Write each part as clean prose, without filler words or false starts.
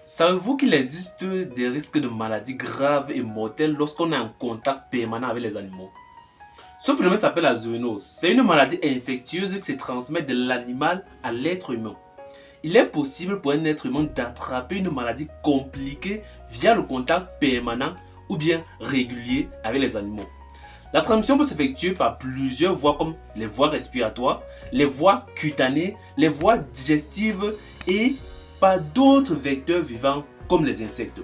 Savez-vous qu'il existe des risques de maladies graves et mortelles lorsqu'on est en contact permanent avec les animaux? Ce phénomène s'appelle la zoonose. C'est une maladie infectieuse qui se transmet de l'animal à l'être humain. Il est possible pour un être humain d'attraper une maladie compliquée via le contact permanent ou bien régulier avec les animaux. La transmission peut s'effectuer par plusieurs voies comme les voies respiratoires, les voies cutanées, les voies digestives et par d'autres vecteurs vivants comme les insectes.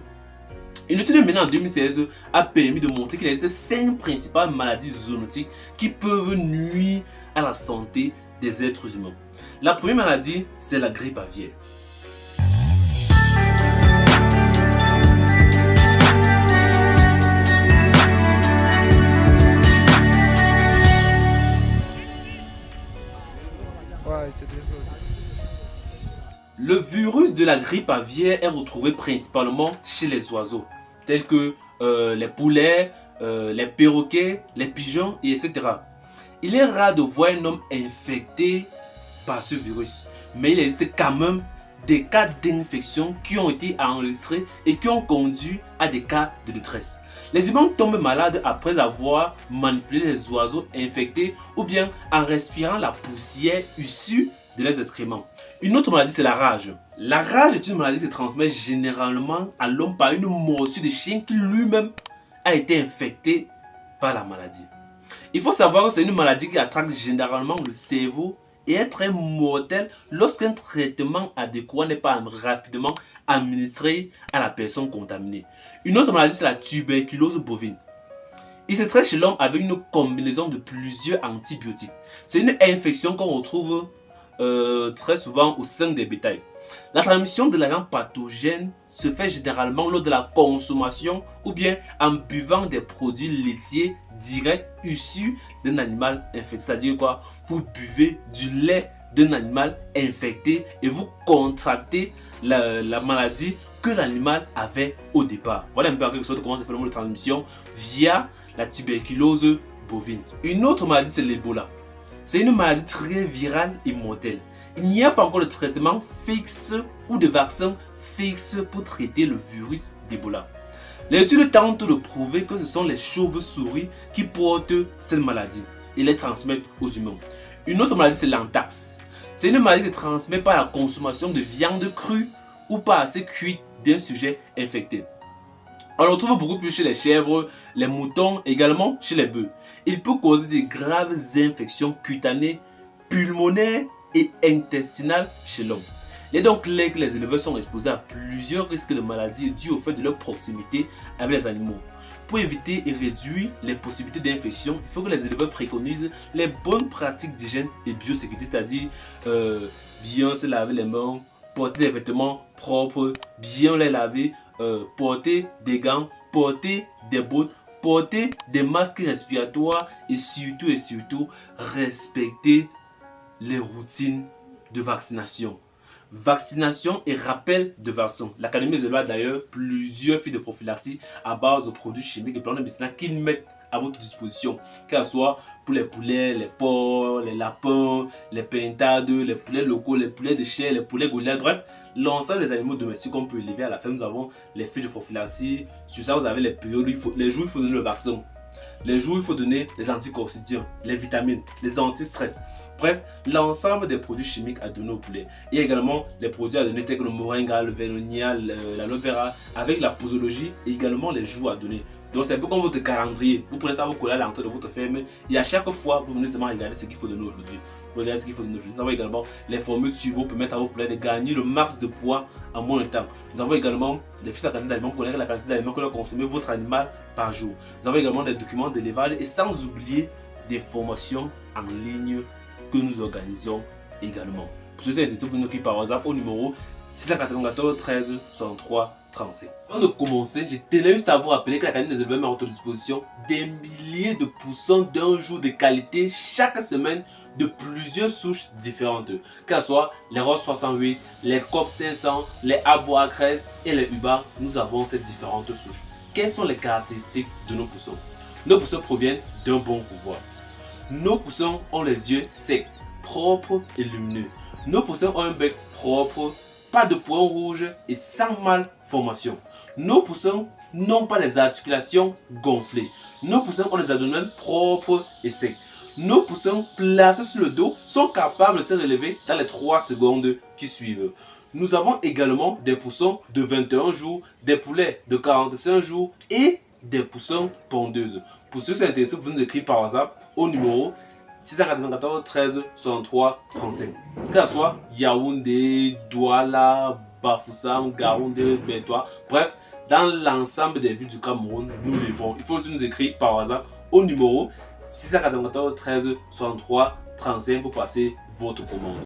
Une étude menée en 2016 a permis de montrer qu'il existe 5 principales maladies zoonotiques qui peuvent nuire à la santé des êtres humains. La première maladie, c'est la grippe aviaire. Le virus de la grippe aviaire est retrouvé principalement chez les oiseaux, tels que les poulets, les perroquets, les pigeons, etc. Il est rare de voir un homme infecté par ce virus, mais il existe quand même des cas d'infection qui ont été enregistrés et qui ont conduit à des cas de détresse. Les humains tombent malades après avoir manipulé les oiseaux infectés ou bien en respirant la poussière issue de leurs excréments. Une autre maladie, c'est la rage. La rage est une maladie qui se transmet généralement à l'homme par une morsure de chien qui lui-même a été infecté par la maladie. Il faut savoir que c'est une maladie qui attaque généralement le cerveau et est très mortelle lorsqu'un traitement adéquat n'est pas rapidement administré à la personne contaminée. Une autre maladie, c'est la tuberculose bovine. Il se traite chez l'homme avec une combinaison de plusieurs antibiotiques. C'est une infection qu'on retrouve très souvent au sein des bétails. La transmission de l'agent pathogène se fait généralement lors de la consommation ou bien en buvant des produits laitiers directs issus d'un animal infecté. C'est-à-dire quoi? Vous buvez du lait d'un animal infecté et vous contractez la maladie que l'animal avait au départ. Voilà un peu en quelque sorte comment se fait le mode de transmission via la tuberculose bovine. Une autre maladie, c'est l'Ebola. C'est une maladie très virale et mortelle. Il n'y a pas encore de traitement fixe ou de vaccin fixe pour traiter le virus d'Ebola. Les études tentent de prouver que ce sont les chauves-souris qui portent cette maladie et les transmettent aux humains. Une autre maladie, c'est l'anthrax. C'est une maladie qui se transmet par la consommation de viande crue ou pas assez cuite d'un sujet infecté. On le retrouve beaucoup plus chez les chèvres, les moutons, également chez les bœufs. Il peut causer de graves infections cutanées, pulmonaires et intestinales chez l'homme. Il est donc clair que les éleveurs sont exposés à plusieurs risques de maladies dus au fait de leur proximité avec les animaux. Pour éviter et réduire les possibilités d'infection, il faut que les éleveurs préconisent les bonnes pratiques d'hygiène et biosécurité, c'est-à-dire bien se laver les mains, porter des vêtements propres, bien les laver, porter des gants, porter des bottes, porter des masques respiratoires et surtout respecter les routines de vaccination. Vaccination et rappel de vaccin. L'Académie des éleveurs a d'ailleurs plusieurs fiches de prophylaxie à base de produits chimiques et plantes médicinales qu'ils mettent à votre disposition, que ce soit pour les poulets, les porcs, les lapins, les pintades, les poulets locaux, les poulets de chair, les poulets gauliens, bref, l'ensemble des animaux domestiques qu'on peut élever à la ferme. Nous avons les fiches de prophylaxie. Sur ça, vous avez les périodes, les jours où il faut donner le vaccin, les jours où il faut donner les anticorsidiens, les vitamines, les anti-stress. Bref, l'ensemble des produits chimiques à donner au poulet. Il y a également les produits à donner tels que le moringa, le vélonia, l'aloe vera, avec la posologie et également les jours à donner. Donc c'est un peu comme votre calendrier. Vous prenez ça, vous collez à l'entrée de votre ferme et à chaque fois, vous venez seulement regarder ce qu'il faut donner aujourd'hui. Vous regardez ce qu'il faut donner aujourd'hui. Nous avons également les formules turbo pour permettre à vos poulets de gagner le max de poids en moins de temps. Nous avons également les fiches à quantité d'aliments pour connaître la quantité d'aliments que doit consommer votre animal par jour. Nous avons également des documents d'élevage et sans oublier des formations en ligne que nous organisons également. Pour ceux qui sont intéressés, vous nous écrivez par WhatsApp au numéro 694 13 63 37. Avant de commencer, je tenais juste à vous rappeler que l'Académie des éleveurs met à votre disposition des milliers de poussons d'un jour de qualité chaque semaine de plusieurs souches différentes. Que ce soit les Ross 68, les COP 500, les Abois 13 et les Uba, nous avons ces différentes souches. Quelles sont les caractéristiques de nos poussons? Nos poussons proviennent d'un bon pouvoir. Nos poussons ont les yeux secs, propres et lumineux. Nos poussons ont un bec propre pas de points rouges et sans malformation. Nos poussins n'ont pas les articulations gonflées. Nos poussins ont des abdomens propres et secs. Nos poussins placés sur le dos sont capables de se relever dans les 3 secondes qui suivent. Nous avons également des poussins de 21 jours, des poulets de 45 jours et des poussins pondeuses. Pour ceux qui sont intéressés, vous nous écrivez par WhatsApp au numéro 694 13 63 35. Que ce soit Yaoundé, Douala, Bafoussam, Gaoundé, Bétois, bref, dans l'ensemble des villes du Cameroun, nous livrons. Il faut aussi nous écrire par WhatsApp au numéro 694 13 63 35 pour passer votre commande.